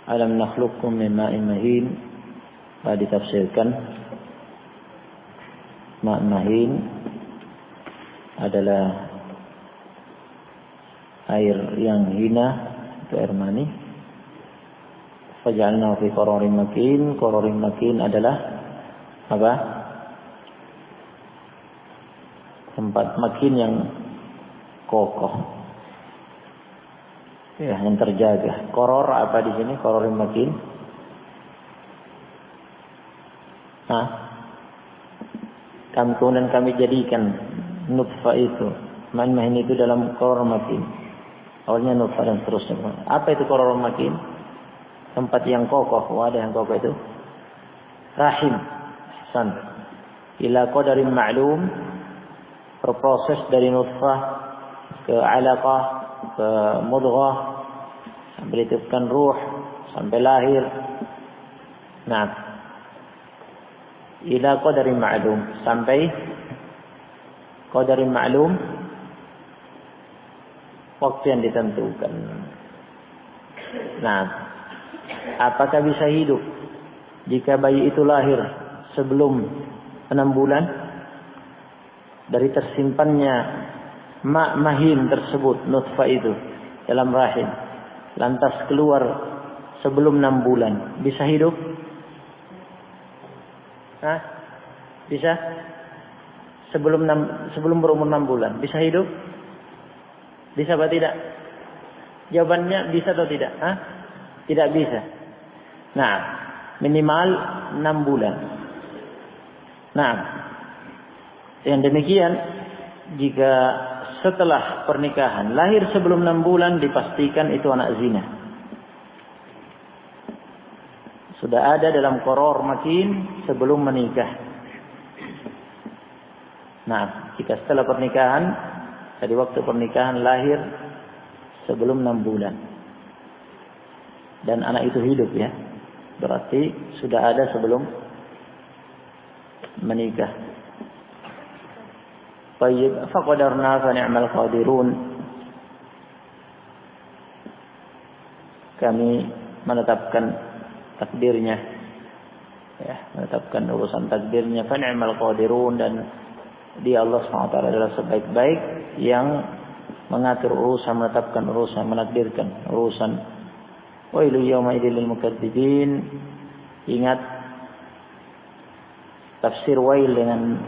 Alam nakhluqkum min ma'in mahin. Telah ditafsirkan ma' mahin adalah air yang hina, itu air mani. Faj'alna fi qararin makin. Qararin makin adalah apa? Tempat makin yang kokoh, ya, yang terjaga. Qaror apa di sini? Qararin makin. Kemudian kami jadikan nutfah itu, main itu dalam qararin makin. Awalnya nutfah dan seterusnya. Apa itu qararin makin? Tempat yang kokoh, wadah yang kokoh itu rahim. Ahsan. Ila qadarin ma'lum, berproses dari nutfah ke alaqah, ke mudghah, sampai ditiupkan ruh, sampai lahir. Nah, ila qadarin ma'lum, sampai qadarin ma'lum, waktu yang ditentukan. Nah, apakah bisa hidup jika bayi itu lahir sebelum 6 bulan? Dari tersimpannya mahin tersebut, nutfah itu dalam rahim, lantas keluar sebelum 6 bulan, bisa hidup? Bisa? Sebelum berumur 6 bulan, bisa hidup? Bisa atau tidak? Jawabannya bisa atau tidak? Tidak bisa. Nah, minimal 6 bulan. Nah, yang demikian jika setelah pernikahan lahir sebelum 6 bulan, dipastikan itu anak zina. Sudah ada dalam qaror makin sebelum menikah. Nah, jika setelah pernikahan, dari waktu pernikahan lahir sebelum 6 bulan, dan anak itu hidup, ya, berarti sudah ada sebelum menikah. Tayyib, faqadarna fa ni'mal qadirun. Kami menetapkan takdirnya, ya, menetapkan urusan takdirnya, fa ni'mal qadirun, dan dia Allah SWT adalah sebaik-baik yang mengatur urusan, menetapkan urusan, menakdirkan urusan. Wailu yawma idzil lil mukadzibin. Ingat tafsir wail dengan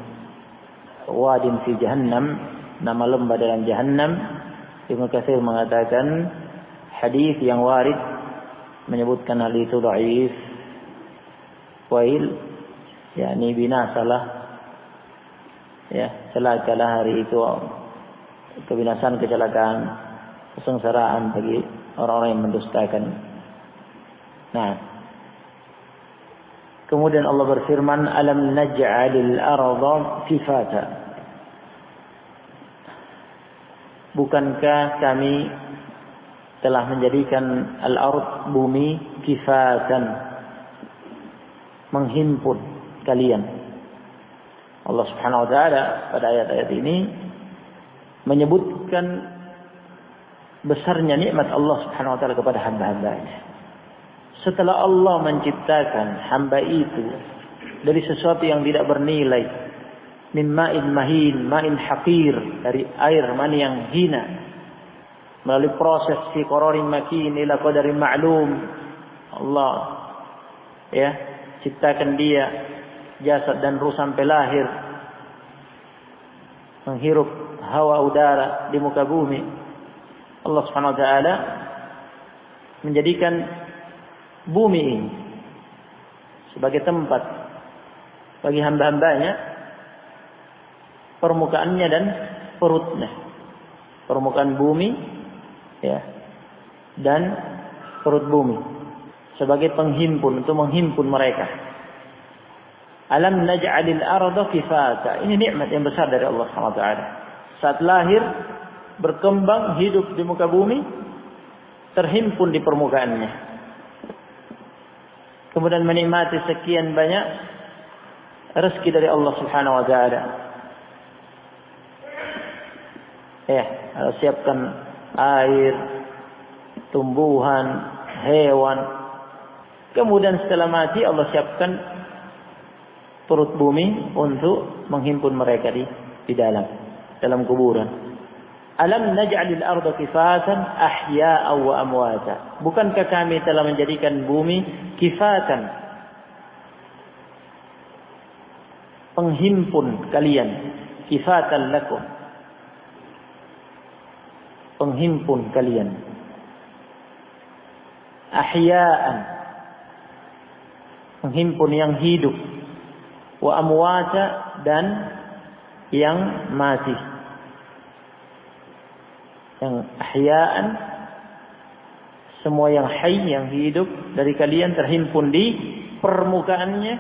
wadin fi jahannam, nama lembah dalam jahannam. Ibnu Katsir mengatakan hadis yang warid menyebutkan hal itu dhaif. Wail yakni binasalah, ya, celakalah hari itu, kebinasaan, kecelakaan, kesengsaraan bagi orang-orang yang mendustakan. Nah, kemudian Allah berfirman, alam naj'alil arda kifata. Bukankah kami telah menjadikan al-ard, bumi, kifatan, menghimpun kalian. Allah Subhanahu wa taala pada ayat-ayat ini menyebutkan besarnya nikmat Allah Subhanahu wa taala kepada hamba-hambanya. Setelah Allah menciptakan hamba itu dari sesuatu yang tidak bernilai, min ma'in mahin, ma'in haqir, dari air mani yang hina, melalui proses fi qararin makin ila qadarin ma'lum, Allah, ya, ciptakan dia jasad dan ruh sampai lahir, menghirup hawa udara di muka bumi. Allah Subhanahu wa taala menjadikan bumi ini sebagai tempat bagi hamba-hambanya, permukaannya dan perutnya. Permukaan bumi, ya, dan perut bumi sebagai penghimpun, untuk menghimpun mereka. Alam naj'alil arda kifata. Ini nikmat yang besar dari Allah Subhanahu wa taala. Saat lahir, berkembang, hidup di muka bumi, terhimpun di permukaannya. Kemudian menikmati sekian banyak rezeki dari Allah Subhanahu wa taala. Ya, siapkan air, tumbuhan, hewan. Kemudian setelah mati Allah siapkan perut bumi untuk menghimpun mereka di dalam kuburan. Alam naj'alil arda kifatan ahya'an wa amwata. Bukankah kami telah menjadikan bumi kifatan, penghimpun kalian, kifatan lakum, penghimpun kalian, ahya'an, penghimpun yang hidup, wa amwata, dan yang mati. Yang ahya'an, semua yang hayy, yang hidup dari kalian terhimpun di permukaannya,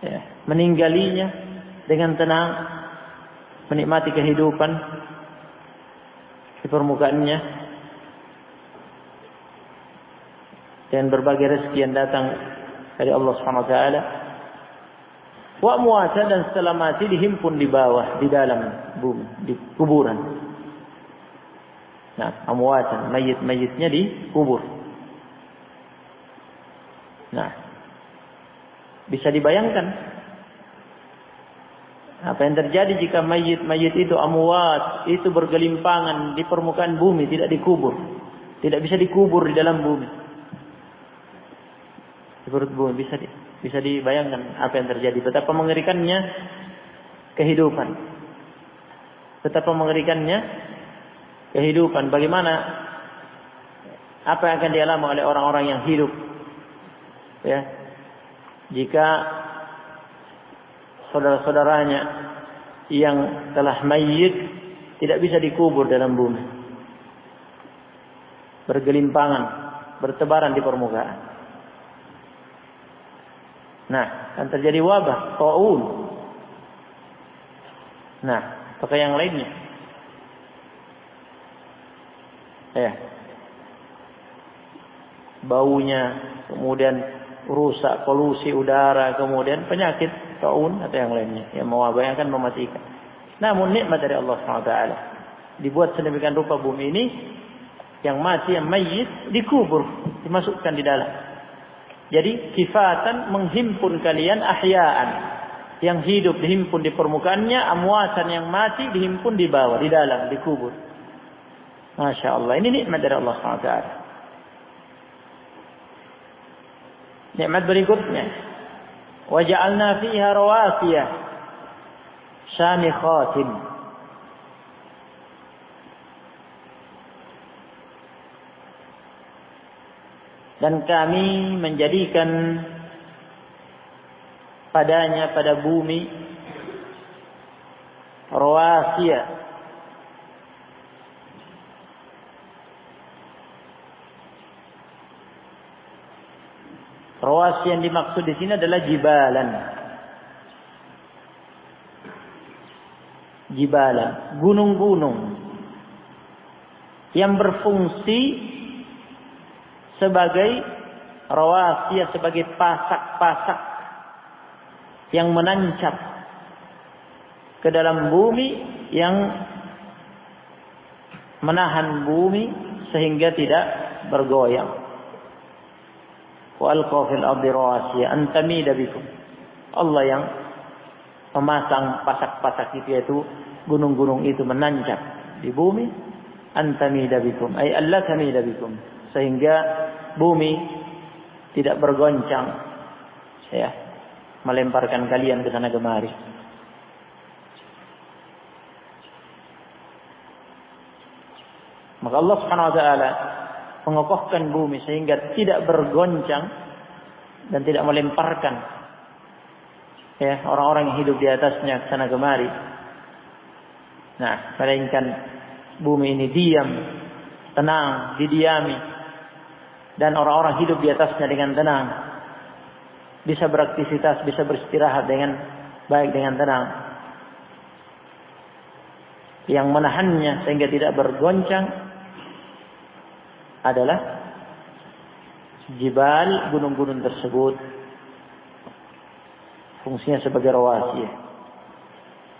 ya, meninggalinya dengan tenang, menikmati kehidupan di permukaannya, dan berbagai rezeki yang datang dari Allah Subhanahu wa taala. Wa amwata, dan setelah mati dihimpun di bawah, di dalam bumi, di kuburan. Nah, amwatan, mayit-mayitnya dikubur. Nah, bisa dibayangkan apa yang terjadi jika mayit-mayit itu, amwat, itu bergelimpangan di permukaan bumi, tidak dikubur. Tidak bisa dikubur di dalam bumi. Di perut bumi bisa dibayangkan apa yang terjadi. Betapa mengerikannya kehidupan. Betapa mengerikannya kehidupan. Bagaimana, apa yang akan dialami oleh orang-orang yang hidup, ya, jika saudara-saudaranya yang telah mayit tidak bisa dikubur dalam bumi, bergelimpangan, bertebaran di permukaan. Nah, akan terjadi wabah, ta'un. Nah, pakai yang lainnya. Ya. Baunya, kemudian rusak, polusi udara, kemudian penyakit, ta'un atau yang lainnya yang mewabah, yang akan mematikan. Namun nikmat dari Allah SWT, dibuat sedemikian rupa bumi ini, yang mati, yang mayit dikubur, dimasukkan di dalam. Jadi kifatan, menghimpun kalian, ahya'an, yang hidup dihimpun di permukaannya, amwatan, yang mati dihimpun di bawah, di dalam, dikubur. Masya Allah, ini nikmat dari Allah SWT. Nikmat berikutnya, waja'alna fiha rawasiyah syamikhatin. Dan kami menjadikan padanya, pada bumi, rawasiyah, rawasiyah yang dimaksud di sini adalah jibalan. Jibalan, gunung-gunung yang berfungsi sebagai rawasiyah, sebagai pasak-pasak yang menancap ke dalam bumi, yang menahan bumi sehingga tidak bergoyang. Wa alqa fil ardi rawasiyah an tamida bikum. Allah yang memasang pasak-pasak itu, yaitu gunung-gunung itu menancap di bumi, an tamida bikum, ay alla tamida bikum, sehingga bumi tidak bergoncang, ya, melemparkan kalian ke sana kemari. Maka Allah Subhanahu wa taala mengokohkan bumi sehingga tidak bergoncang dan tidak melemparkan, ya, orang-orang yang hidup di atasnya ke sana kemari. Nah, melainkan bumi ini diam, tenang, didiami, dan orang-orang hidup di atasnya dengan tenang, bisa beraktivitas, bisa beristirahat dengan baik, dengan tenang. Yang menahannya sehingga tidak bergoncang adalah jibal, gunung-gunung tersebut, fungsinya sebagai rawasiyah.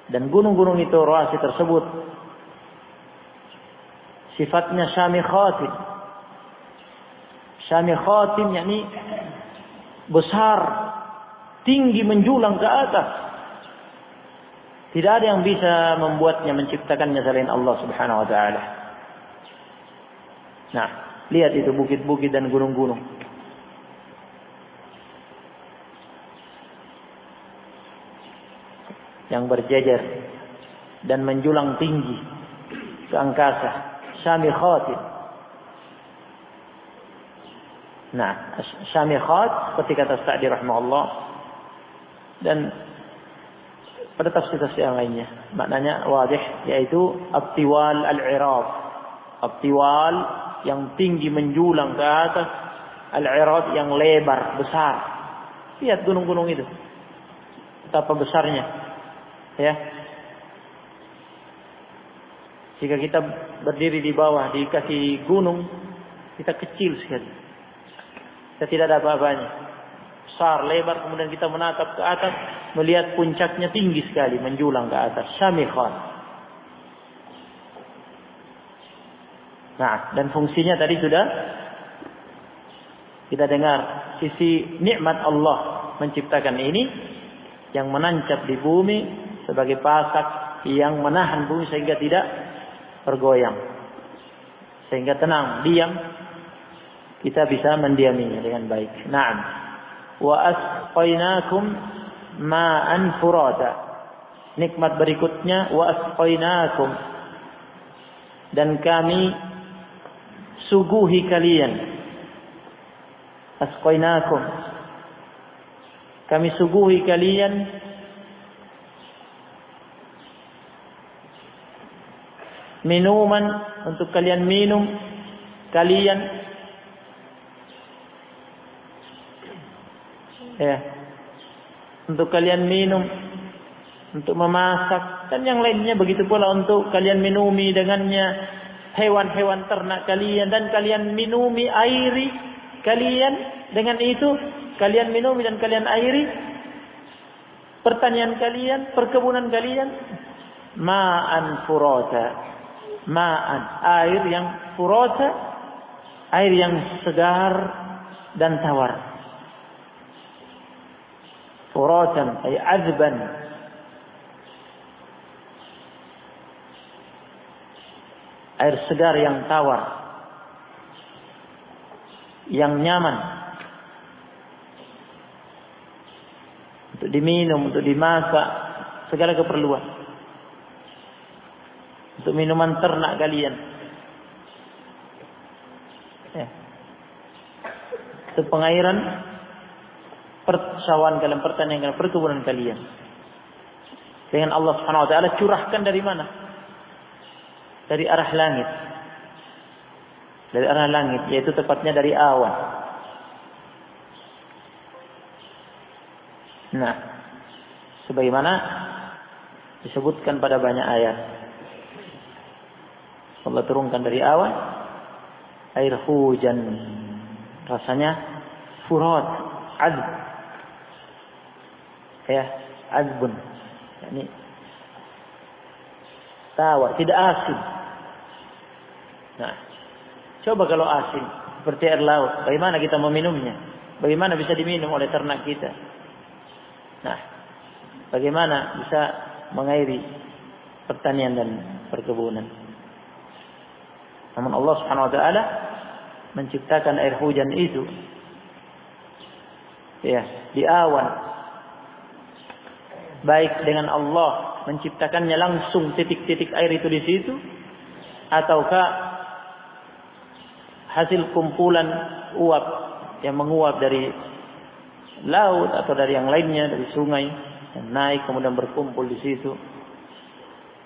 Dan gunung-gunung itu, rawasiyah tersebut, sifatnya syamikhatin. Syamikhatin yakni besar, tinggi menjulang ke atas. Tidak ada yang bisa membuatnya, menciptakannya selain Allah Subhanahu wa taala. Nah, lihat itu bukit-bukit dan gunung-gunung. Yang berjejer dan menjulang tinggi ke angkasa. Syamikhatin. Nah, syamikhat seperti kata Sa'di rahimahullah, dan pada tafsir-tafsir yang lainnya maknanya wadih, yaitu at-tiwal al-'irad. At-tiwal yang tinggi menjulang ke atas, al-'irad yang lebar, besar. Lihat gunung-gunung itu. Betapa besarnya. Ya. Jika kita berdiri di bawah dikasih gunung, kita kecil sekali. Kita tidak ada apa-apanya. Besar, lebar, kemudian kita menatap ke atas, melihat puncaknya tinggi sekali, menjulang ke atas. Syamikhat. Nah, dan fungsinya tadi sudah kita dengar. Sisi nikmat Allah menciptakan ini, yang menancap di bumi sebagai pasak yang menahan bumi sehingga tidak bergoyang. Sehingga tenang, diam. Kita bisa mendiaminya dengan baik. Naam. Wa asqainakum ma'an furata. Nikmat berikutnya, wa asqainakum, dan kami suguhi kalian. Asqainakum, kami suguhi kalian minuman, untuk kalian minum, kalian untuk kalian minum, untuk memasak, dan yang lainnya. Begitu pula untuk kalian minumi dengannya hewan-hewan ternak kalian, dan kalian minumi airi kalian dengan itu. Kalian minumi dan kalian airi pertanian kalian, perkebunan kalian. Ma'an furata. Ma'an, air yang furata, air yang segar dan tawar. Furatan ay azban, air segar yang tawar, yang nyaman untuk diminum, untuk dimasak, segala keperluan. Untuk minuman ternak kalian, untuk pengairan persawahan kalian, pertanian kalian, perkebunan kalian. Dengan Allah Subhanahu wa taala curahkan dari mana? Dari arah langit. Dari arah langit, yaitu tepatnya dari awan. Nah, sebagaimana disebutkan pada banyak ayat, Allah turunkan dari awan air hujan, rasanya furat, azb. Azbun, yakni tawar, tidak asin. Nah, coba kalau asin seperti air laut, bagaimana kita meminumnya? Bagaimana bisa diminum oleh ternak kita? Nah, bagaimana bisa mengairi pertanian dan perkebunan? Namun Allah Subhanahu wa taala menciptakan air hujan itu di awan. Baik dengan Allah menciptakannya langsung titik-titik air itu di situ, ataukah hasil kumpulan uap yang menguap dari laut atau dari yang lainnya, dari sungai, dan naik kemudian berkumpul di situ.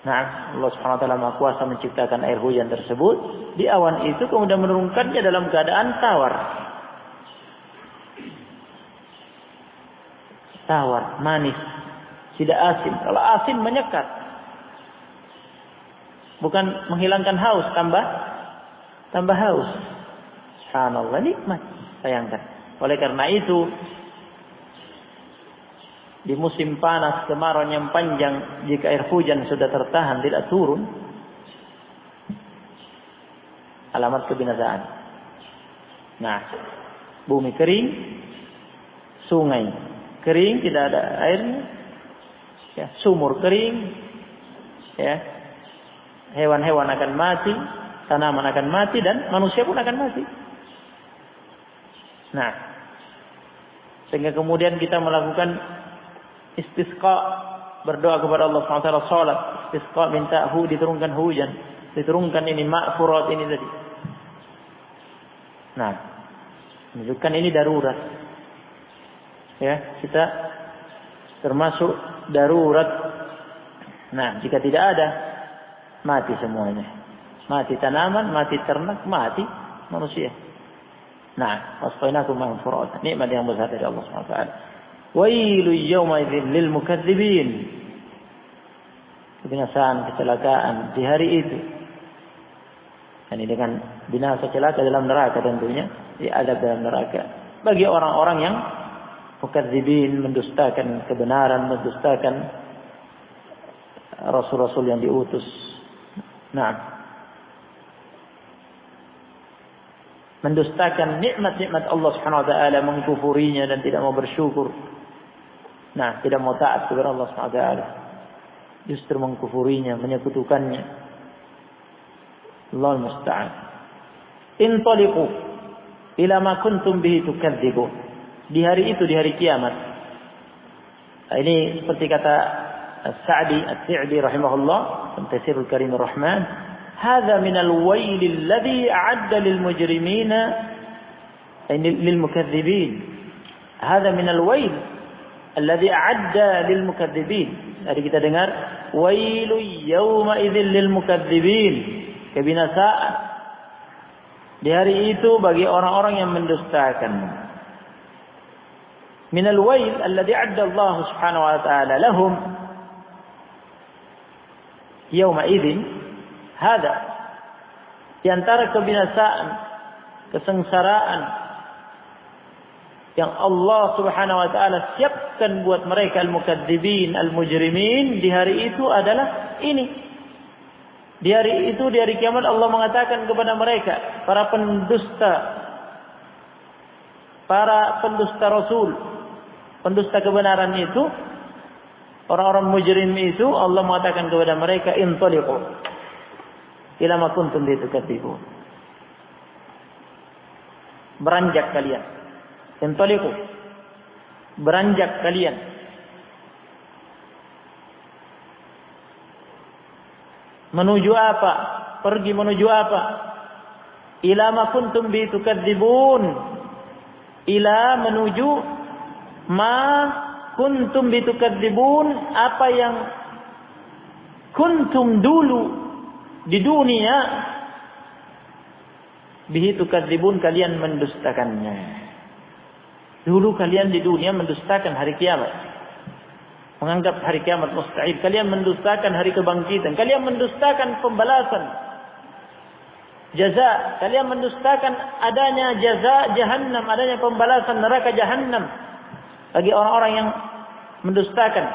Nah, Allah Subhanahu wa taala Maha Kuasa menciptakan air hujan tersebut di awan itu, kemudian menurunkannya dalam keadaan tawar. Tawar, manis, tidak asin. Kalau asin menyekat, bukan menghilangkan haus, tambah haus. Subhanallah, nikmat. Sayangkan. Oleh karena itu, di musim panas, kemarau yang panjang, jika air hujan sudah tertahan tidak turun, alamat kebinasaan. Nah, bumi kering, sungai kering, tidak ada airnya, ya, sumur kering, ya, hewan-hewan akan mati, tanaman akan mati, dan manusia pun akan mati. Nah, sehingga kemudian kita melakukan istisqa, berdoa kepada Allah SWT, salat, istisqa, minta diturunkan hujan, diturunkan ini furat ini tadi. Nah, menunjukkan ini darurat. Ya, kita termasuk darurat. Nah, jika tidak ada, mati semuanya. Mati tanaman, mati ternak, mati manusia. Nah, wasfainakum ma'al furat. Nikmat yang besar dari Allah SWT. Wailul yawma idzin lil mukadzibin. Kebinasaan, kecelakaan di hari itu. Dan ini dengan binasa celaka dalam neraka tentunya, diadab dalam neraka. Bagi orang-orang yang mukadzibin, mendustakan kebenaran, mendustakan rasul-rasul yang diutus. Nah, mendustakan nikmat-nikmat Allah Subhanahu wa taala, mengkufurinya dan tidak mau bersyukur. Nah, tidak mau taat kepada Allah Subhanahu wa taala. Justru mengkufurinya, menyekutukannya. Allahul musta'an. Intaliqu ila ma kuntum bihi tukadzibun. Di hari itu, di hari kiamat. Nah, ini seperti kata As-Sa'di rahimahullah, Tafsirul Karimur Rahman, "Hadza minal wailil ladzi a'adda lil mujrimina ay lil mukadzibin." Hadza minal wail alladzi a'adda lil mukadzibin. Jadi kita dengar wailu yauma idzil lil mukadzibin. Kebinasaan di hari itu bagi orang-orang yang mendustakan. Minal wail alladzi a'adda Allah Subhanahu wa ta'ala lahum yauma idzin. Hada di antara kebinasaan, kesengsaraan yang Allah Subhanahu wa taala siapkan buat mereka al-mukadzibin, al-mujrimin di hari itu adalah ini. Di hari itu, di hari kiamat, Allah mengatakan kepada mereka, para pendusta Rasul, pendusta kebenaran itu, orang-orang mujrim itu, Allah mengatakan kepada mereka, intaliqu ila ma kuntum tukadzibun. Beranjak kalian. Intaliqu. Beranjak kalian. Menuju apa? Pergi menuju apa? Ila ma kuntum tukadzibun. Ila menuju ma kuntum tukadzibun, apa yang kuntum dulu di dunia bihi tukadzibun, kalian mendustakannya. Dulu kalian di dunia mendustakan hari kiamat, menganggap hari kiamat mustahil. Kalian mendustakan hari kebangkitan, kalian mendustakan pembalasan jaza, kalian mendustakan adanya jaza jahannam, adanya pembalasan neraka jahannam bagi orang-orang yang mendustakan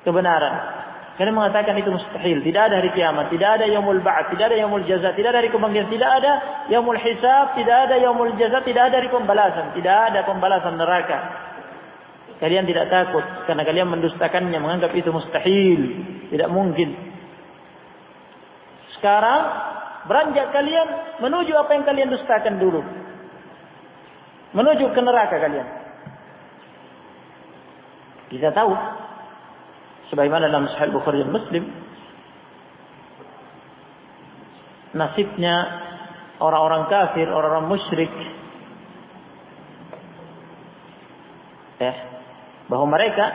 kebenaran. Kalian mengatakan itu mustahil, tidak ada hari kiamat, tidak ada yaumul ba'ats, tidak ada yaumul jaza, tidak ada hari kebangkitan, tidak ada yaumul hisab, tidak ada yaumul jaza, tidak ada hari pembalasan, tidak ada pembalasan neraka. Kalian tidak takut karena kalian mendustakannya, menganggap itu mustahil, tidak mungkin. Sekarang beranjak kalian menuju apa yang kalian dustakan dulu. Menuju ke neraka kalian. Kita tahu sebagaimana dalam Sahih Bukhari dan Muslim, nasibnya orang-orang kafir, orang-orang musyrik, bahwa mereka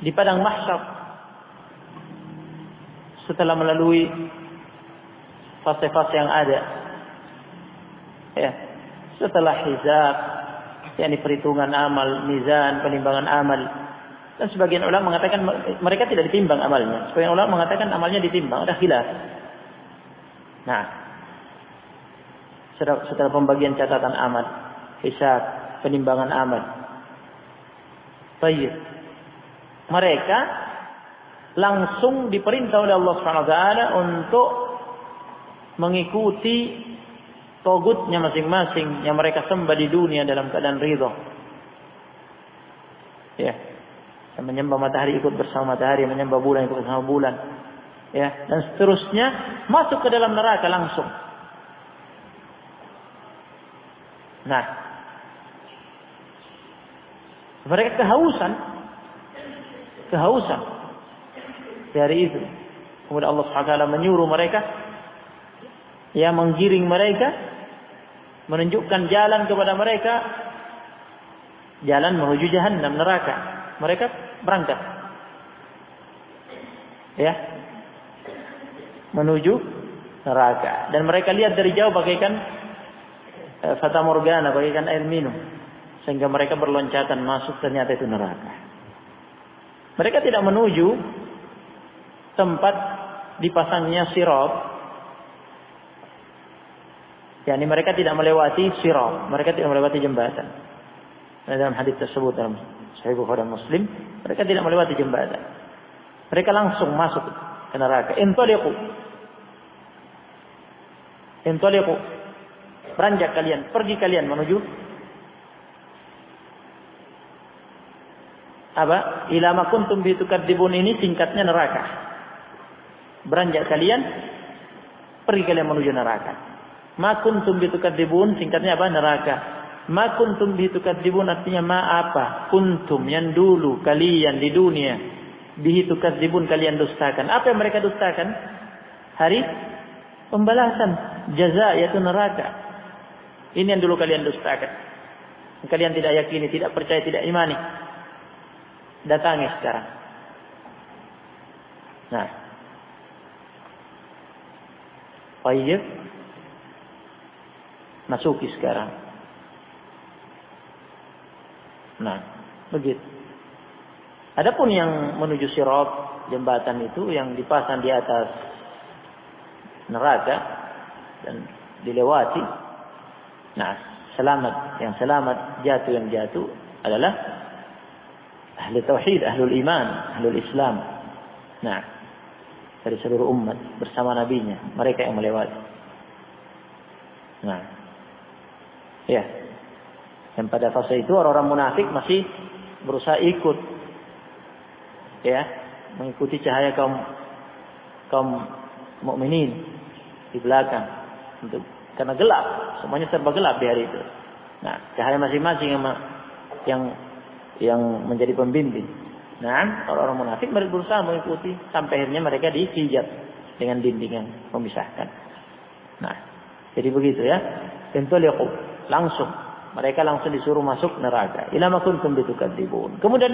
di padang mahsyar setelah melalui fase-fase yang ada, setelah hisab, yakni perhitungan amal, mizan, penimbangan amal. Dan sebagian ulama mengatakan mereka tidak ditimbang amalnya. Sebagian ulama mengatakan amalnya ditimbang. Ada khilaf. Nah, setelah pembagian catatan amal, hisab, penimbangan amal, baik, mereka langsung diperintah oleh Allah Subhanahu wa taala untuk mengikuti togutnya masing-masing yang mereka sembah di dunia dalam keadaan ridha. Ya. Yang menyembah matahari ikut bersama matahari, yang menyembah bulan ikut bersama bulan. Ya, dan seterusnya masuk ke dalam neraka langsung. Nah, mereka kehausan dari itu. Kemudian Allah Subhanahu wa taala menyuruh mereka, ya, menggiring mereka, menunjukkan jalan kepada mereka, jalan menuju jahanam, neraka. Mereka berangkat, ya, menuju neraka. Dan mereka lihat dari jauh bagaikan fata morgana, bagaikan air minum, sehingga mereka berloncatan masuk, ternyata itu neraka. Mereka tidak menuju tempat dipasangnya sirat. Yani mereka tidak melewati sirat, mereka tidak melewati jembatan. Dalam hadis tersebut dalam Sahih Bukhari dan Muslim, mereka tidak melewati jembatan. Mereka langsung masuk ke neraka. Intaliqu. Beranjak kalian, pergi kalian menuju apa? Ila ma kuntum bi tukadzibun, ini singkatnya neraka. Beranjak kalian, pergi kalian menuju neraka. Ma kuntum bi tukadzibun singkatnya apa? Neraka. Ma kuntum bi tukadzibun artinya ma apa? Kuntum yang dulu kalian di dunia bihi tukadzibun kalian dustakan. Apa yang mereka dustakan? Hari pembalasan, jaza, yaitu neraka. Ini yang dulu kalian dustakan. Kalian tidak yakini, tidak percaya, tidak imani. Datangi sekarang. Nah. Baik. Masuki sekarang. Nah, begitu. Adapun yang menuju sirat, jembatan itu yang dipasang di atas neraka dan dilewati. Nah, selamat, yang selamat, jatuh yang jatuh adalah ahli tauhid, ahlul iman, ahlul Islam. Nah, dari seluruh umat bersama nabinya, mereka yang melewati. Nah, ya. Dan pada fase itu orang-orang munafik masih berusaha ikut, ya, mengikuti cahaya kaum mukminin di belakang, untuk karena gelap, semuanya serba gelap di hari itu. Nah, cahaya masing-masing yang menjadi pembimbing. Nah, orang-orang munafik mereka berusaha mengikuti sampai akhirnya mereka dihijab dengan dinding yang memisahkan. Nah, jadi begitu ya. Intaliqu, langsung mereka langsung disuruh masuk neraka. Ila ma kuntum bitukadzibun. Kemudian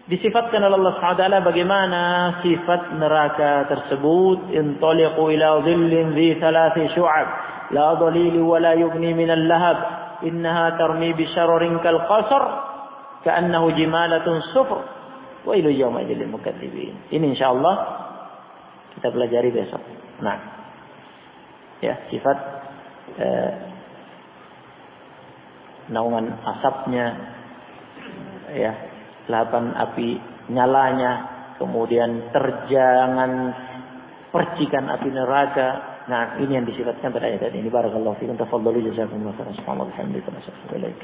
disifatkan oleh Allah Subhanahu wa taala bagaimana sifat neraka tersebut. Intaliqu ila dhillin dhi thalathi syu'ab la dhalili wa la yughni min al-lahab innaha tarmi bi syararin kal qasr ka'annahu jimalatun sufr wa ilu yawma idil mukadzibin. Ini insyaallah kita pelajari besok. Nah, ya, sifat naungan asapnya, ya, lahapan api nyalanya, kemudian terjangan percikan api neraka. Nah, ini yang disifatkan pada ayat ini. Barakallahu fiikum, tafadhalu jazakumullahu khairan. Subhanallah walhamdulillah.